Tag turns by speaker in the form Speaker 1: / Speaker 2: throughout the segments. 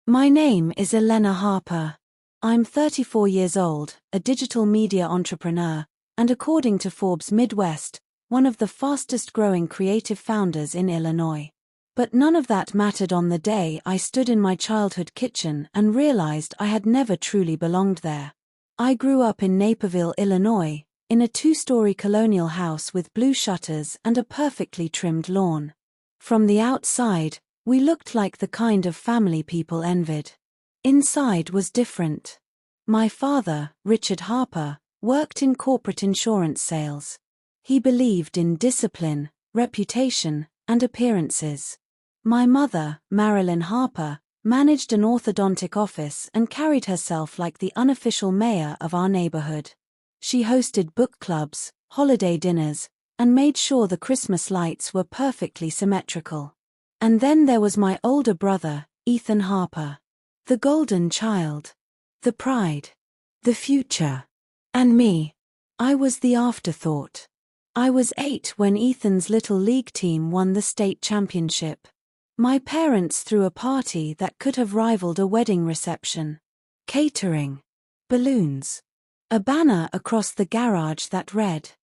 Speaker 1: My name is Elena Harper. I'm 34 years old, a digital media entrepreneur, and according to Forbes Midwest, one of the fastest-growing creative founders in Illinois. But none of that mattered on the day I stood in my childhood kitchen and realized I had never truly belonged there. I grew up in Naperville, Illinois, in a two-story colonial house with blue shutters and a perfectly trimmed lawn. From the outside, we looked like the kind of family people envied. Inside was different. My father, Richard Harper, worked in corporate insurance sales. He believed in discipline, reputation, and appearances. My mother, Marilyn Harper, managed an orthodontic office and carried herself like the unofficial mayor of our neighborhood. She hosted book clubs, holiday dinners, and made sure the Christmas lights were perfectly symmetrical. And then there was my older brother, Ethan Harper. The golden child. The pride. The future. And me. I was the afterthought. I was 8 when Ethan's little league team won the state championship. My parents threw a party that could have rivaled a wedding reception. Catering. Balloons. A banner across the garage that read,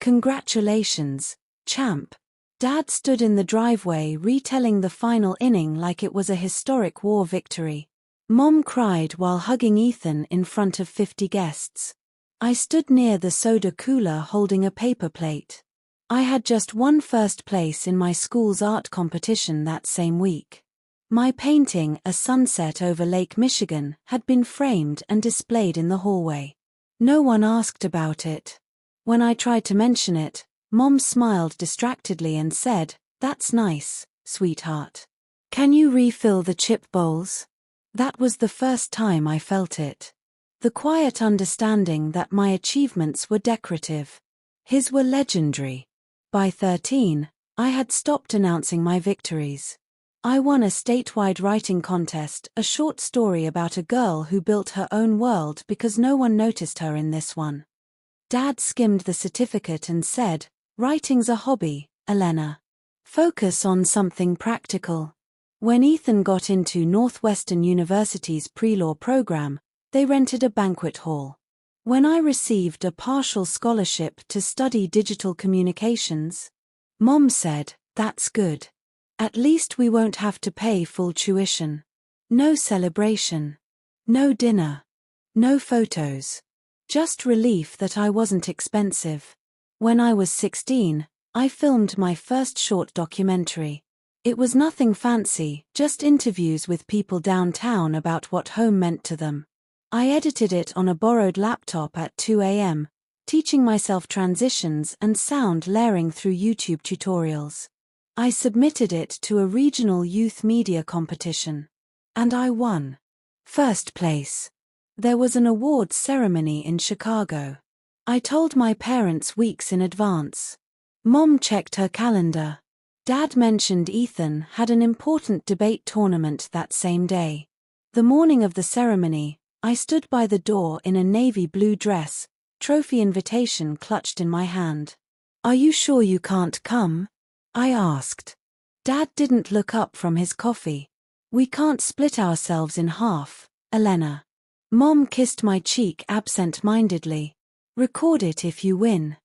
Speaker 1: "Congratulations, champ." Dad stood in the driveway retelling the final inning like it was a historic war victory. Mom cried while hugging Ethan in front of 50 guests. I stood near the soda cooler holding a paper plate. I had just won first place in my school's art competition that same week. My painting, A Sunset Over Lake Michigan, had been framed and displayed in the hallway. No one asked about it. When I tried to mention it, Mom smiled distractedly and said, "That's nice, sweetheart. Can you refill the chip bowls?" That was the first time I felt it. The quiet understanding that my achievements were decorative. His were legendary. By 13, I had stopped announcing my victories. I won a statewide writing contest, a short story about a girl who built her own world because no one noticed her in this one. Dad skimmed the certificate and said, "Writing's a hobby, Elena. Focus on something practical." When Ethan got into Northwestern University's pre-law program, they rented a banquet hall. When I received a partial scholarship to study digital communications, Mom said, "That's good. At least we won't have to pay full tuition." No celebration. No dinner. No photos. Just relief that I wasn't expensive. When I was 16, I filmed my first short documentary. It was nothing fancy, just interviews with people downtown about what home meant to them. I edited it on a borrowed laptop at 2 a.m., teaching myself transitions and sound layering through YouTube tutorials. I submitted it to a regional youth media competition. And I won. First place. There was an awards ceremony in Chicago. I told my parents weeks in advance. Mom checked her calendar. Dad mentioned Ethan had an important debate tournament that same day. The morning of the ceremony, I stood by the door in a navy blue dress, trophy invitation clutched in my hand. "Are you sure you can't come?" I asked. Dad didn't look up from his coffee. "We can't split ourselves in half, Elena." Mom kissed my cheek absent-mindedly. "Record it if you win."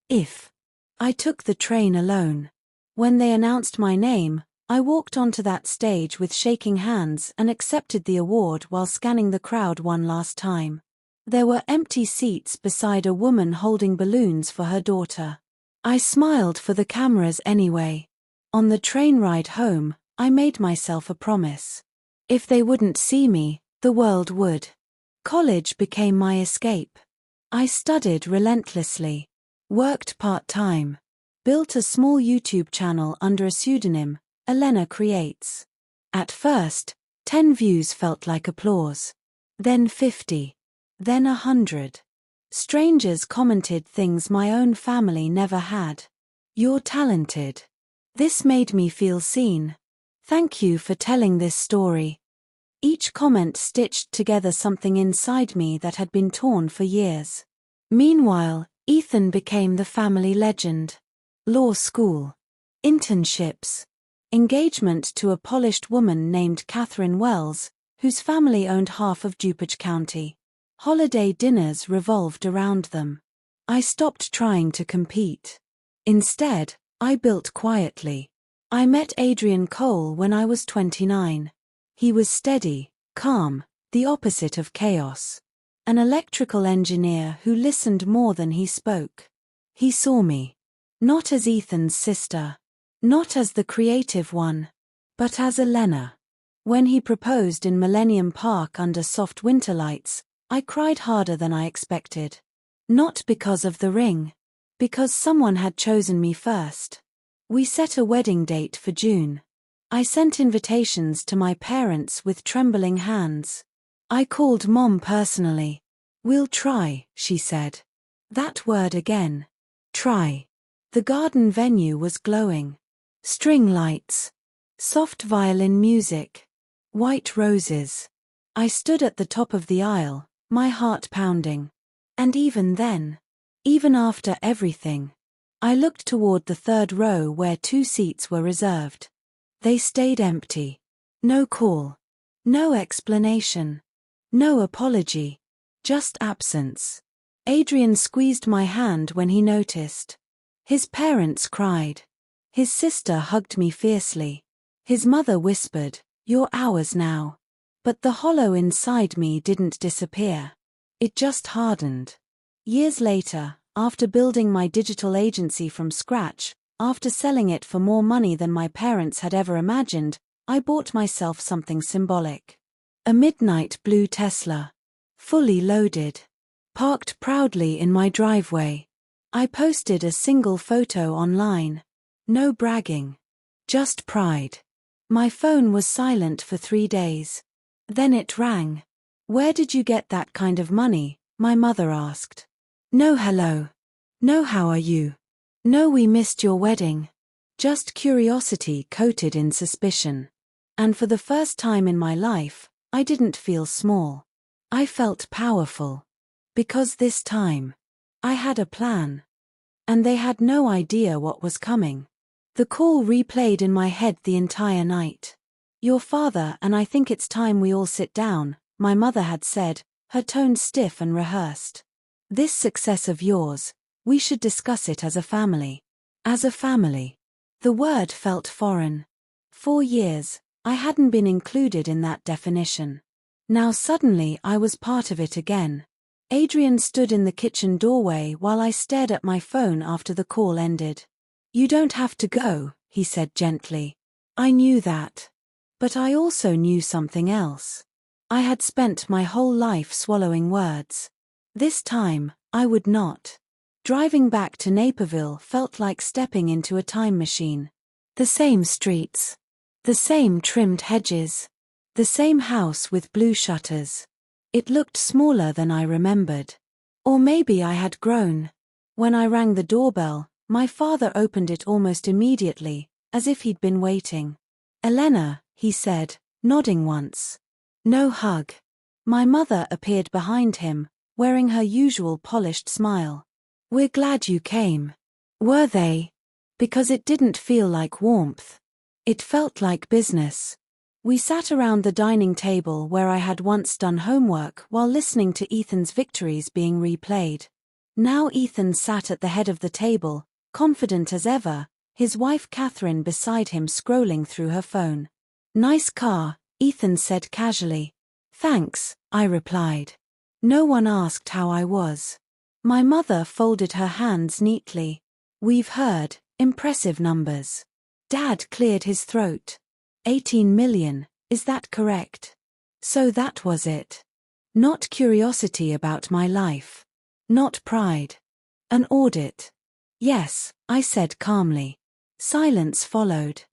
Speaker 1: If. I took the train alone. When they announced my name, I walked onto that stage with shaking hands and accepted the award while scanning the crowd one last time. There were empty seats beside a woman holding balloons for her daughter. I smiled for the cameras anyway. On the train ride home, I made myself a promise. If they wouldn't see me, the world would. College became my escape. I studied relentlessly. Worked part-time. Built a small YouTube channel under a pseudonym, Elena Creates. At first, 10 views felt like applause. Then 50. Then 100. Strangers commented things my own family never had. "You're talented." This made me feel seen. "Thank you for telling this story." Each comment stitched together something inside me that had been torn for years. Meanwhile, Ethan became the family legend. Law school. Internships. Engagement to a polished woman named Catherine Wells, whose family owned half of DuPage County. Holiday dinners revolved around them. I stopped trying to compete. Instead, I built quietly. I met Adrian Cole when I was 29. He was steady, calm, the opposite of chaos. An electrical engineer who listened more than he spoke. He saw me. Not as Ethan's sister. Not as the creative one. But as Elena. When he proposed in Millennium Park under soft winter lights, I cried harder than I expected. Not because of the ring. Because someone had chosen me first. We set a wedding date for June. I sent invitations to my parents with trembling hands. I called Mom personally. "We'll try," she said. That word again. Try. The garden venue was glowing. String lights. Soft violin music. White roses. I stood at the top of the aisle, my heart pounding. And even then, even after everything, I looked toward the third row where 2 seats were reserved. They stayed empty. No call. No explanation. No apology. Just absence. Adrian squeezed my hand when he noticed. His parents cried. His sister hugged me fiercely. His mother whispered, "You're ours now." But the hollow inside me didn't disappear. It just hardened. Years later, after building my digital agency from scratch, after selling it for more money than my parents had ever imagined, I bought myself something symbolic. A midnight blue Tesla. Fully loaded. Parked proudly in my driveway. I posted a single photo online. No bragging. Just pride. My phone was silent for 3 days. Then it rang. "Where did you get that kind of money?" my mother asked. "No hello. No how are you. No we missed your wedding." Just curiosity coated in suspicion. And for the first time in my life, I didn't feel small. I felt powerful. Because this time, I had a plan. And they had no idea what was coming. The call replayed in my head the entire night. "Your father and I think it's time we all sit down," my mother had said, her tone stiff and rehearsed. "This success of yours, we should discuss it as a family." As a family. The word felt foreign. For years, I hadn't been included in that definition. Now suddenly I was part of it again. Adrian stood in the kitchen doorway while I stared at my phone after the call ended. "You don't have to go," he said gently. I knew that. But I also knew something else. I had spent my whole life swallowing words. This time, I would not. Driving back to Naperville felt like stepping into a time machine. The same streets. The same trimmed hedges. The same house with blue shutters. It looked smaller than I remembered. Or maybe I had grown. When I rang the doorbell, my father opened it almost immediately, as if he'd been waiting. "Elena," he said, nodding once. No hug. My mother appeared behind him, wearing her usual polished smile. "We're glad you came." Were they? Because it didn't feel like warmth. It felt like business. We sat around the dining table where I had once done homework while listening to Ethan's victories being replayed. Now Ethan sat at the head of the table, confident as ever, his wife Catherine beside him scrolling through her phone. "Nice car," Ethan said casually. "Thanks," I replied. No one asked how I was. My mother folded her hands neatly. "We've heard, impressive numbers." Dad cleared his throat. 18 million, is that correct? So that was it. Not curiosity about my life. Not pride. An audit. "Yes," I said calmly. Silence followed.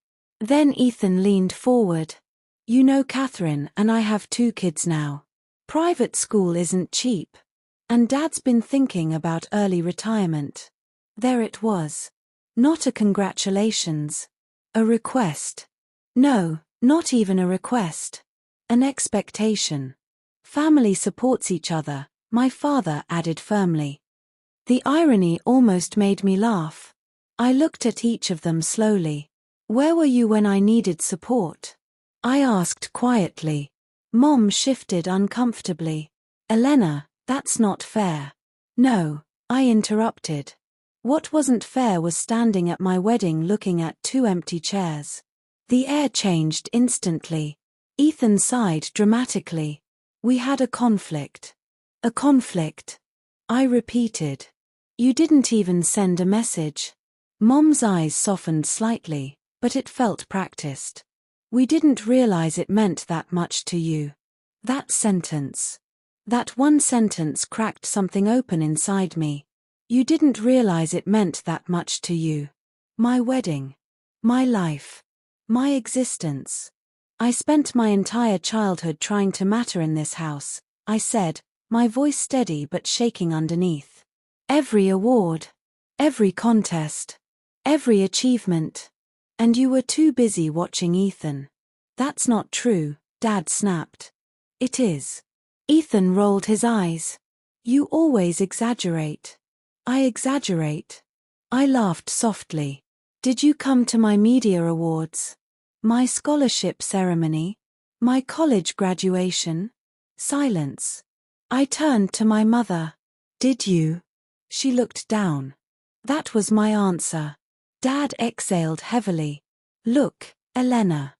Speaker 1: Then Ethan leaned forward. "You know Catherine and I have 2 kids now. Private school isn't cheap. And Dad's been thinking about early retirement." There it was. Not a congratulations. A request. No, not even a request. An expectation. "Family supports each other," my father added firmly. The irony almost made me laugh. I looked at each of them slowly. "Where were you when I needed support?" I asked quietly. Mom shifted uncomfortably. Elena, that's not fair. No, I interrupted. What wasn't fair was standing at my wedding looking at two empty chairs. The air changed instantly. Ethan sighed dramatically. We had a conflict. A conflict. I repeated. You didn't even send a message. Mom's eyes softened slightly, but it felt practiced. We didn't realize it meant that much to you. That sentence. That one sentence cracked something open inside me. You didn't realize it meant that much to you. My wedding. My life. My existence. I spent my entire childhood trying to matter in this house, I said, my voice steady but shaking underneath. Every award. Every contest. Every achievement. And you were too busy watching Ethan. That's not true, Dad snapped. It is. Ethan rolled his eyes. You always exaggerate. I exaggerate. I laughed softly. Did you come to my media awards? My scholarship ceremony? My college graduation? Silence. I turned to my mother. Did you? She looked down. That was my answer. Dad exhaled heavily. Look, Elena.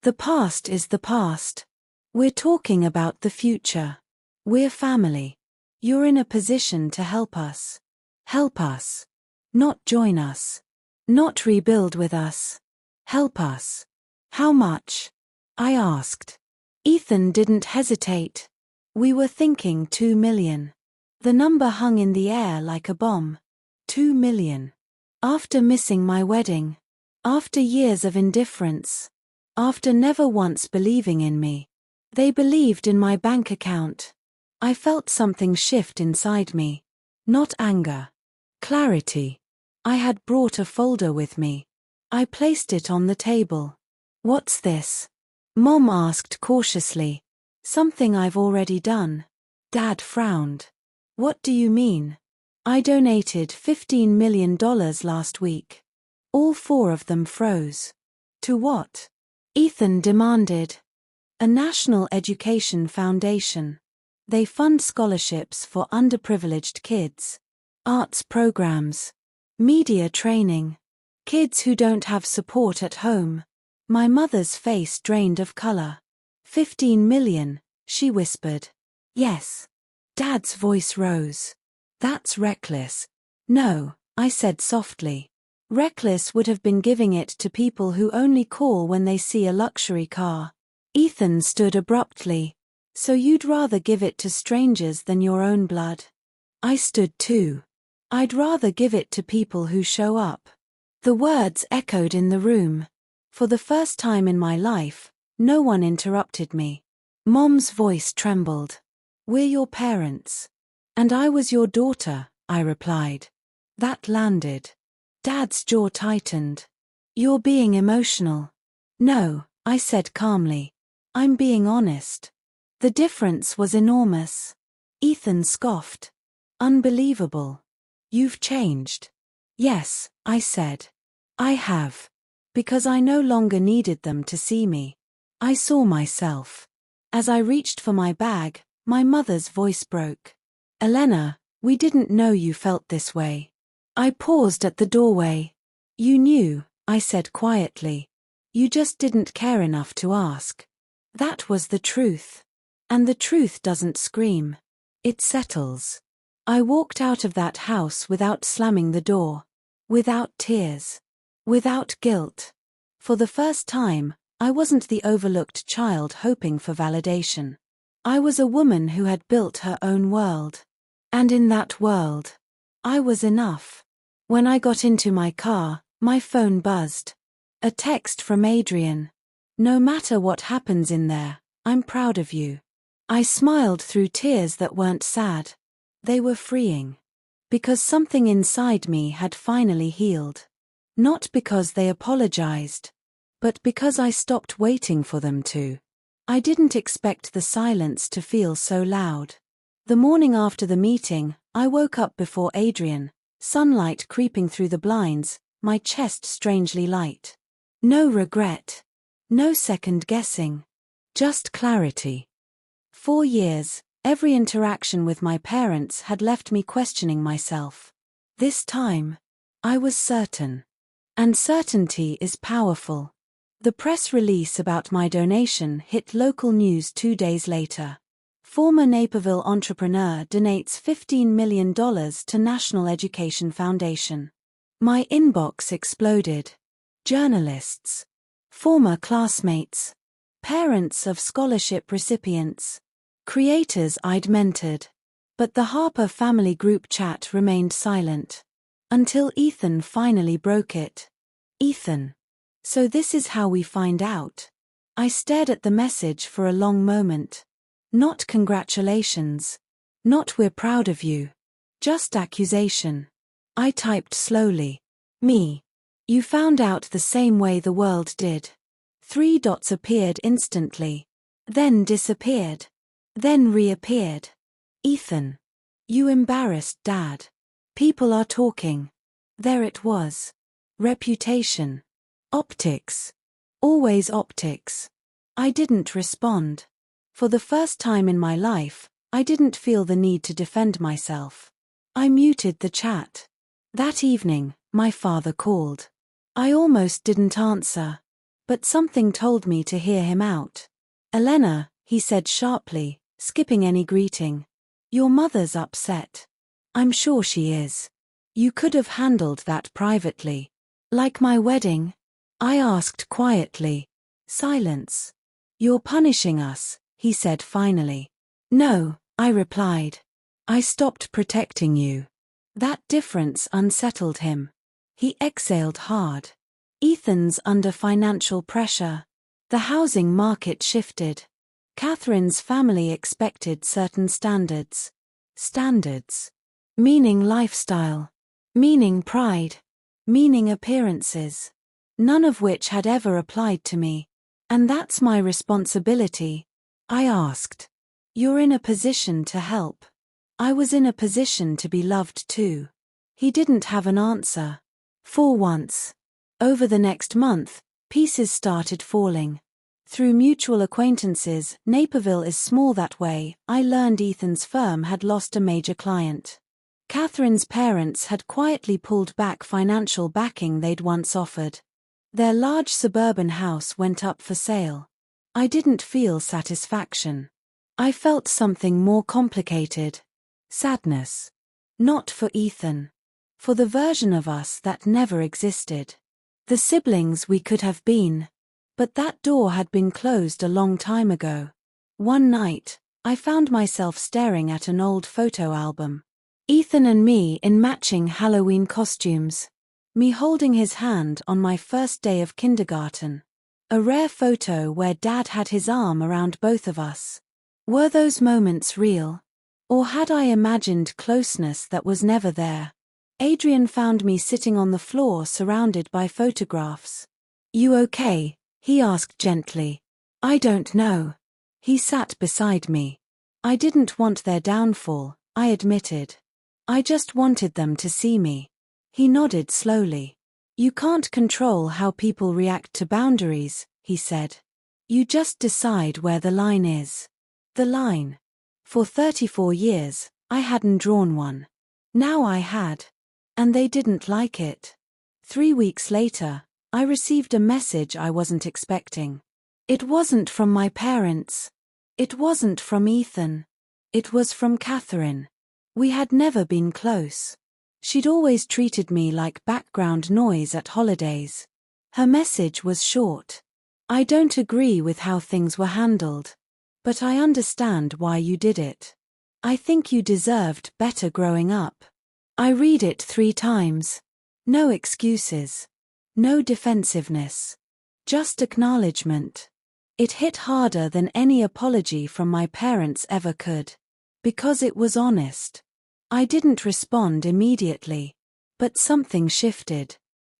Speaker 1: The past is the past. We're talking about the future. We're family. You're in a position to help us. Help us. Not join us. Not rebuild with us. Help us. How much? I asked. Ethan didn't hesitate. We were thinking 2 million. The number hung in the air like a bomb. 2 million. After missing my wedding. After years of indifference. After never once believing in me. They believed in my bank account. I felt something shift inside me. Not anger. Clarity. I had brought a folder with me. I placed it on the table. What's this? Mom asked cautiously. Something I've already done. Dad frowned. What do you mean? I donated $15 million last week. All 4 of them froze. To what? Ethan demanded. A national education foundation. They fund scholarships for underprivileged kids. Arts programs. Media training. Kids who don't have support at home. My mother's face drained of color. 15 million, she whispered. Yes. Dad's voice rose. That's reckless. No, I said softly. Reckless would have been giving it to people who only call when they see a luxury car. Ethan stood abruptly. So you'd rather give it to strangers than your own blood? I stood too. I'd rather give it to people who show up. The words echoed in the room. For the first time in my life, no one interrupted me. Mom's voice trembled. We're your parents. And I was your daughter, I replied. That landed. Dad's jaw tightened. You're being emotional. No, I said calmly. I'm being honest. The difference was enormous. Ethan scoffed. Unbelievable. You've changed. Yes, I said. I have. Because I no longer needed them to see me. I saw myself. As I reached for my bag, my mother's voice broke. Elena, we didn't know you felt this way. I paused at the doorway. You knew, I said quietly. You just didn't care enough to ask. That was the truth. And the truth doesn't scream. It settles. I walked out of that house without slamming the door. Without tears. Without guilt. For the first time, I wasn't the overlooked child hoping for validation. I was a woman who had built her own world. And in that world, I was enough. When I got into my car, my phone buzzed. A text from Adrian. No matter what happens in there, I'm proud of you. I smiled through tears that weren't sad. They were freeing. Because something inside me had finally healed. Not because they apologized, but because I stopped waiting for them to. I didn't expect the silence to feel so loud. The morning after the meeting, I woke up before Adrian, sunlight creeping through the blinds, my chest strangely light. No regret. No second guessing. Just clarity. 4 years, every interaction with my parents had left me questioning myself. This time, I was certain. And certainty is powerful. The press release about my donation hit local news 2 days later. Former Naperville entrepreneur donates $15 million to National Education Foundation. My inbox exploded. Journalists, former classmates, parents of scholarship recipients, creators I'd mentored. But the Harper family group chat remained silent. Until Ethan finally broke it. Ethan. So this is how we find out. I stared at the message for a long moment. Not congratulations. Not we're proud of you. Just accusation. I typed slowly. Me. You found out the same way the world did. 3 dots appeared instantly. Then disappeared. Then reappeared. Ethan. You embarrassed Dad. People are talking. There it was. Reputation. Optics. Always optics. I didn't respond. For the first time in my life, I didn't feel the need to defend myself. I muted the chat. That evening, my father called. I almost didn't answer. But something told me to hear him out. Elena, he said sharply, skipping any greeting. Your mother's upset. I'm sure she is. You could have handled that privately. Like my wedding? I asked quietly. Silence. You're punishing us, he said finally. No, I replied. I stopped protecting you. That difference unsettled him. He exhaled hard. Ethan's under financial pressure. The housing market shifted. Catherine's family expected certain standards. Standards. Meaning lifestyle. Meaning pride. Meaning appearances. None of which had ever applied to me. And that's my responsibility. I asked. You're in a position to help. I was in a position to be loved too. He didn't have an answer. For once. Over the next month, pieces started falling. Through mutual acquaintances, Naperville is small that way, I learned Ethan's firm had lost a major client. Catherine's parents had quietly pulled back financial backing they'd once offered. Their large suburban house went up for sale. I didn't feel satisfaction. I felt something more complicated. Sadness. Not for Ethan. For the version of us that never existed. The siblings we could have been. But that door had been closed a long time ago. One night, I found myself staring at an old photo album. Ethan and me in matching Halloween costumes. Me holding his hand on my first day of kindergarten. A rare photo where Dad had his arm around both of us. Were those moments real? Or had I imagined closeness that was never there? Adrian found me sitting on the floor surrounded by photographs. You okay? He asked gently. I don't know. He sat beside me. I didn't want their downfall, I admitted. I just wanted them to see me. He nodded slowly. You can't control how people react to boundaries, he said. You just decide where the line is. The line. For 34 years, I hadn't drawn one. Now I had. And they didn't like it. 3 weeks later, I received a message I wasn't expecting. It wasn't from my parents. It wasn't from Ethan. It was from Catherine. We had never been close. She'd always treated me like background noise at holidays. Her message was short. I don't agree with how things were handled. But I understand why you did it. I think you deserved better growing up. I read it 3 times. No excuses. No defensiveness. Just acknowledgement. It hit harder than any apology from my parents ever could. Because it was honest. I didn't respond immediately. But something shifted.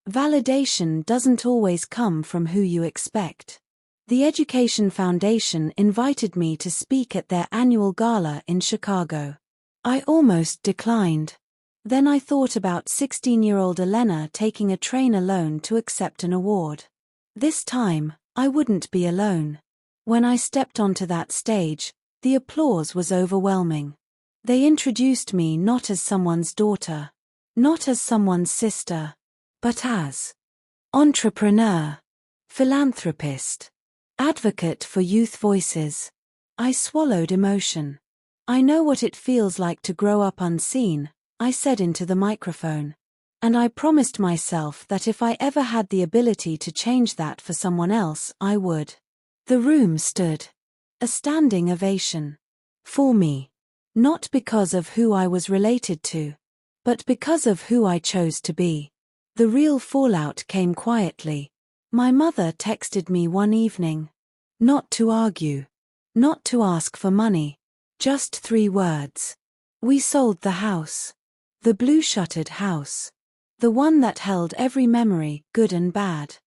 Speaker 1: Validation doesn't always come from who you expect. The Education Foundation invited me to speak at their annual gala in Chicago. I almost declined. Then I thought about 16-year-old Elena taking a train alone to accept an award. This time, I wouldn't be alone. When I stepped onto that stage, The applause was overwhelming. They introduced me not as someone's daughter, not as someone's sister, but as entrepreneur, philanthropist, advocate for youth voices. I swallowed emotion. I know what it feels like to grow up unseen, I said into the microphone. And I promised myself that if I ever had the ability to change that for someone else, I would. The room stood. A standing ovation. For me. Not because of who I was related to, but because of who I chose to be. The real fallout came quietly. My mother texted me one evening. Not to argue. Not to ask for money. Just 3 words. We sold the house. The blue-shuttered house. The one that held every memory, good and bad.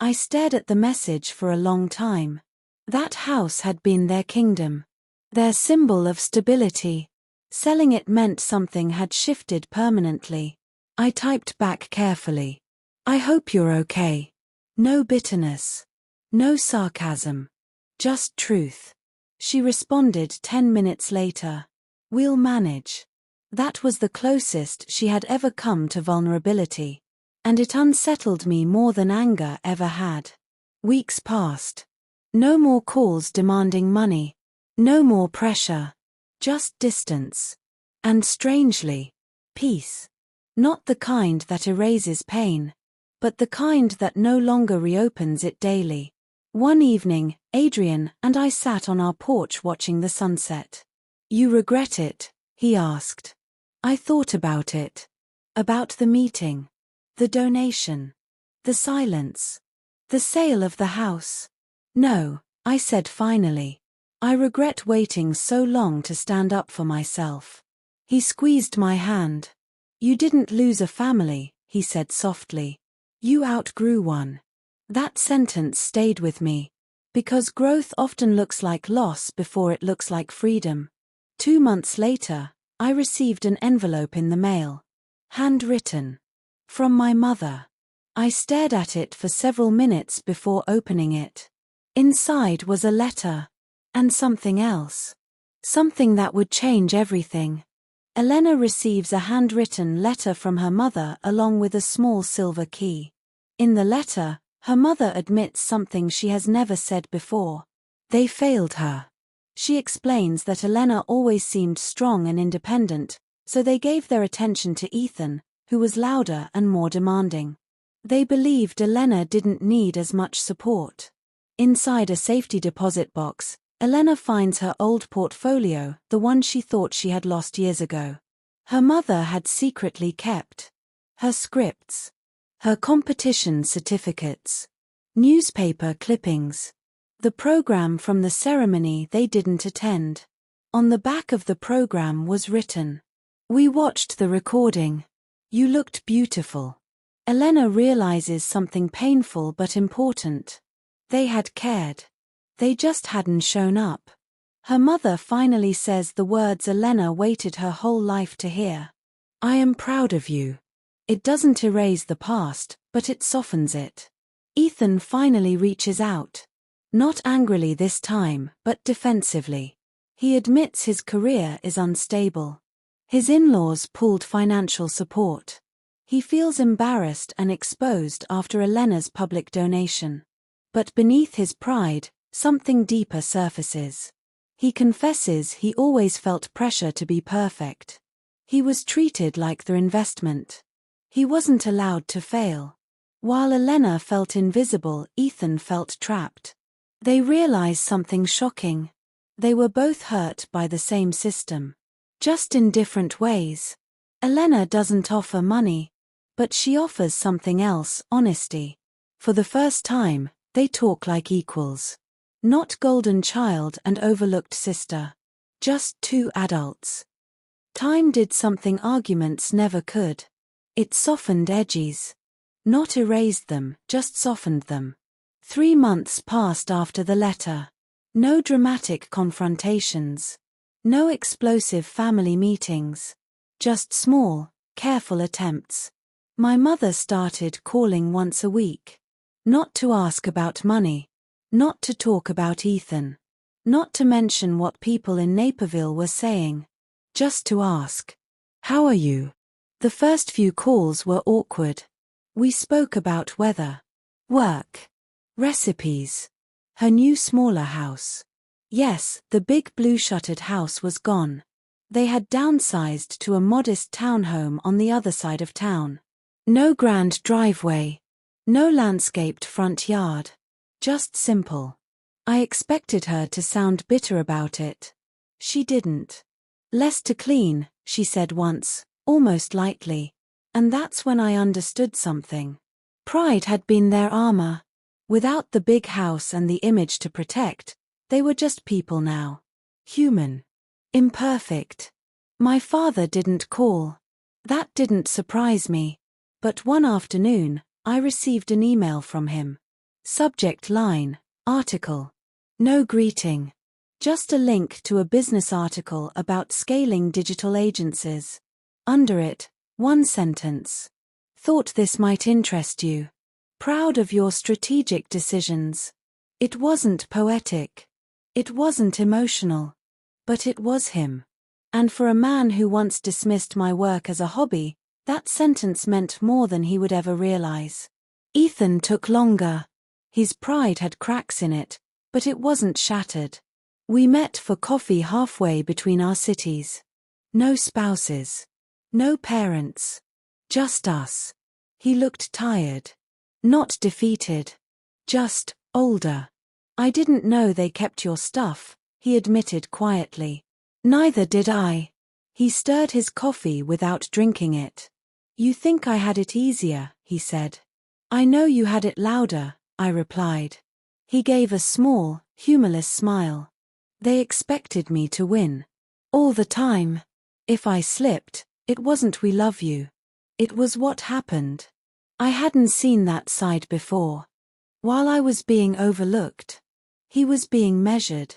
Speaker 1: I stared at the message for a long time. That house had been their kingdom. Their symbol of stability. Selling it meant something had shifted permanently. I typed back carefully. I hope you're okay. No bitterness. No sarcasm. Just truth. She responded 10 minutes later. We'll manage. That was the closest she had ever come to vulnerability. And it unsettled me more than anger ever had. Weeks passed. No more calls demanding money. No more pressure. Just distance. And strangely, peace. Not the kind that erases pain, but the kind that no longer reopens it daily. One evening, Adrian and I sat on our porch watching the sunset. You regret it? He asked. I thought about it. About the meeting. The donation. The silence. The sale of the house. No, I said finally. I regret waiting so long to stand up for myself. He squeezed my hand. You didn't lose a family, he said softly. You outgrew one. That sentence stayed with me. Because growth often looks like loss before it looks like freedom. 2 months later, I received an envelope in the mail. Handwritten. From my mother. I stared at it for several minutes before opening it. Inside was a letter. And something else. Something that would change everything. Elena receives a handwritten letter from her mother along with a small silver key. In the letter, her mother admits something she has never said before. They failed her. She explains that Elena always seemed strong and independent, so they gave their attention to Ethan, who was louder and more demanding. They believed Elena didn't need as much support. Inside a safety deposit box, Elena finds her old portfolio, the one she thought she had lost years ago. Her mother had secretly kept. Her scripts. Her competition certificates. Newspaper clippings. The program from the ceremony they didn't attend. On the back of the program was written. We watched the recording. You looked beautiful. Elena realizes something painful but important. They had cared. They just hadn't shown up. Her mother finally says the words Elena waited her whole life to hear. I am proud of you. It doesn't erase the past, but it softens it. Ethan finally reaches out. Not angrily this time, but defensively. He admits his career is unstable. His in-laws pulled financial support. He feels embarrassed and exposed after Elena's public donation. But beneath his pride, something deeper surfaces. He confesses he always felt pressure to be perfect. He was treated like their investment. He wasn't allowed to fail. While Elena felt invisible, Ethan felt trapped. They realized something shocking. They were both hurt by the same system. Just in different ways. Elena doesn't offer money. But she offers something else, honesty. For the first time, they talk like equals. Not golden child and overlooked sister. Just 2 adults. Time did something arguments never could. It softened edges. Not erased them, just softened them. 3 months passed after the letter. No dramatic confrontations. No explosive family meetings. Just small, careful attempts. My mother started calling once a week. Not to ask about money. Not to talk about Ethan. Not to mention what people in Naperville were saying. Just to ask, "How are you?" The first few calls were awkward. We spoke about weather, work, recipes, her new smaller house. Yes, the big blue-shuttered house was gone. They had downsized to a modest townhome on the other side of town. No grand driveway. No landscaped front yard. Just simple. I expected her to sound bitter about it. She didn't. "Less to clean," she said once, almost lightly. And that's when I understood something. Pride had been their armor. Without the big house and the image to protect, they were just people now. Human. Imperfect. My father didn't call. That didn't surprise me. But one afternoon, I received an email from him. Subject line, article. No greeting. Just a link to a business article about scaling digital agencies. Under it, one sentence. "Thought this might interest you. Proud of your strategic decisions." It wasn't poetic. It wasn't emotional. But it was him. And for a man who once dismissed my work as a hobby, that sentence meant more than he would ever realize. Ethan took longer. His pride had cracks in it, but it wasn't shattered. We met for coffee halfway between our cities. No spouses. No parents. Just us. He looked tired. Not defeated. Just older. "I didn't know they kept your stuff," he admitted quietly. Neither did I. He stirred his coffee without drinking it. "You think I had it easier," he said. "I know you had it louder," I replied. He gave a small, humorless smile. "They expected me to win. All the time. If I slipped, it wasn't 'we love you.' It was what happened." I hadn't seen that side before. While I was being overlooked, he was being measured.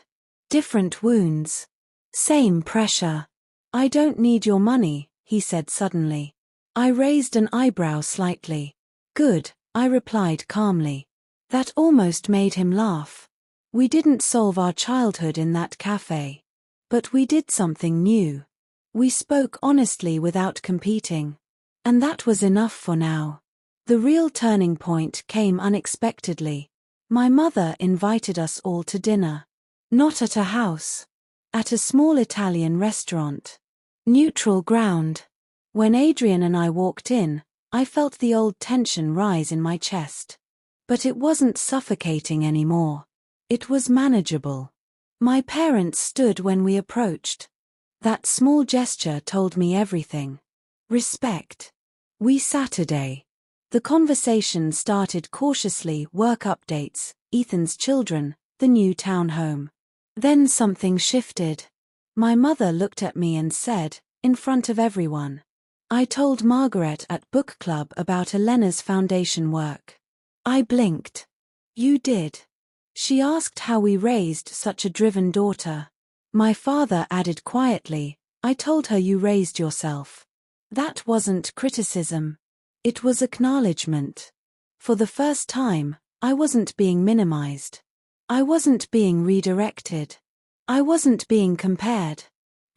Speaker 1: Different wounds. Same pressure. "I don't need your money," he said suddenly. I raised an eyebrow slightly. "Good," I replied calmly. That almost made him laugh. We didn't solve our childhood in that cafe. But we did something new. We spoke honestly without competing. And that was enough for now. The real turning point came unexpectedly. My mother invited us all to dinner. Not at a house. At a small Italian restaurant. Neutral ground. When Adrian and I walked in, I felt the old tension rise in my chest. But it wasn't suffocating anymore. It was manageable. My parents stood when we approached. That small gesture told me everything. Respect. We Saturday. The conversation started cautiously: work updates, Ethan's children, the new townhome. Then something shifted. My mother looked at me and said, in front of everyone, "I told Margaret at book club about Elena's foundation work." I blinked. "You did?" She asked how we raised such a driven daughter. My father added quietly, "I told her you raised yourself." That wasn't criticism. It was acknowledgement. For the first time, I wasn't being minimized. I wasn't being redirected. I wasn't being compared.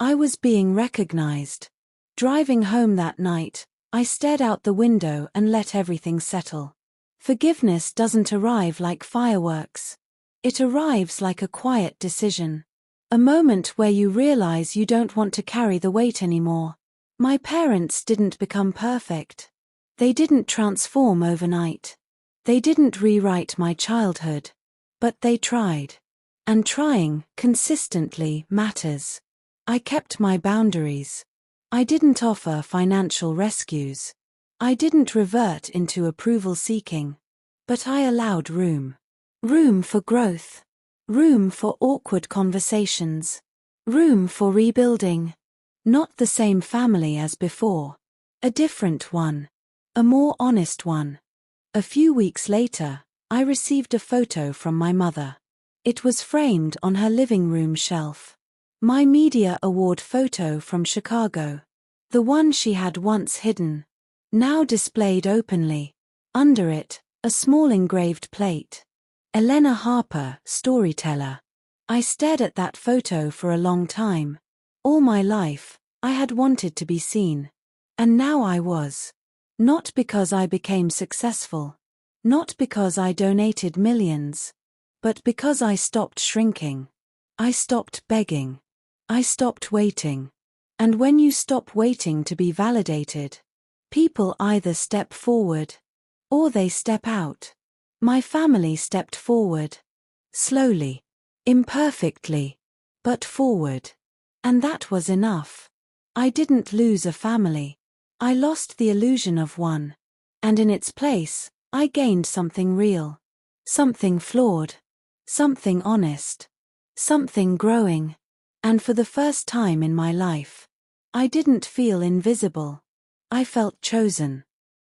Speaker 1: I was being recognized. Driving home that night, I stared out the window and let everything settle. Forgiveness doesn't arrive like fireworks. It arrives like a quiet decision. A moment where you realize you don't want to carry the weight anymore. My parents didn't become perfect. They didn't transform overnight. They didn't rewrite my childhood. But they tried. And trying, consistently, matters. I kept my boundaries. I didn't offer financial rescues. I didn't revert into approval seeking. But I allowed room. Room for growth. Room for awkward conversations. Room for rebuilding. Not the same family as before. A different one. A more honest one. A few weeks later, I received a photo from my mother. It was framed on her living room shelf. My media award photo from Chicago. The one she had once hidden. Now displayed openly. Under it, a small engraved plate. Elena Harper, storyteller. I stared at that photo for a long time. All my life, I had wanted to be seen. And now I was. Not because I became successful. Not because I donated millions. But because I stopped shrinking. I stopped begging. I stopped waiting. And when you stop waiting to be validated, people either step forward or they step out. My family stepped forward. Slowly. Imperfectly. But forward. And that was enough. I didn't lose a family. I lost the illusion of one. And in its place, I gained something real. Something flawed. Something honest. Something growing. And for the first time in my life, I didn't feel invisible. I felt chosen.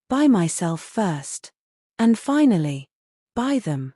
Speaker 1: By myself first. And finally, by them.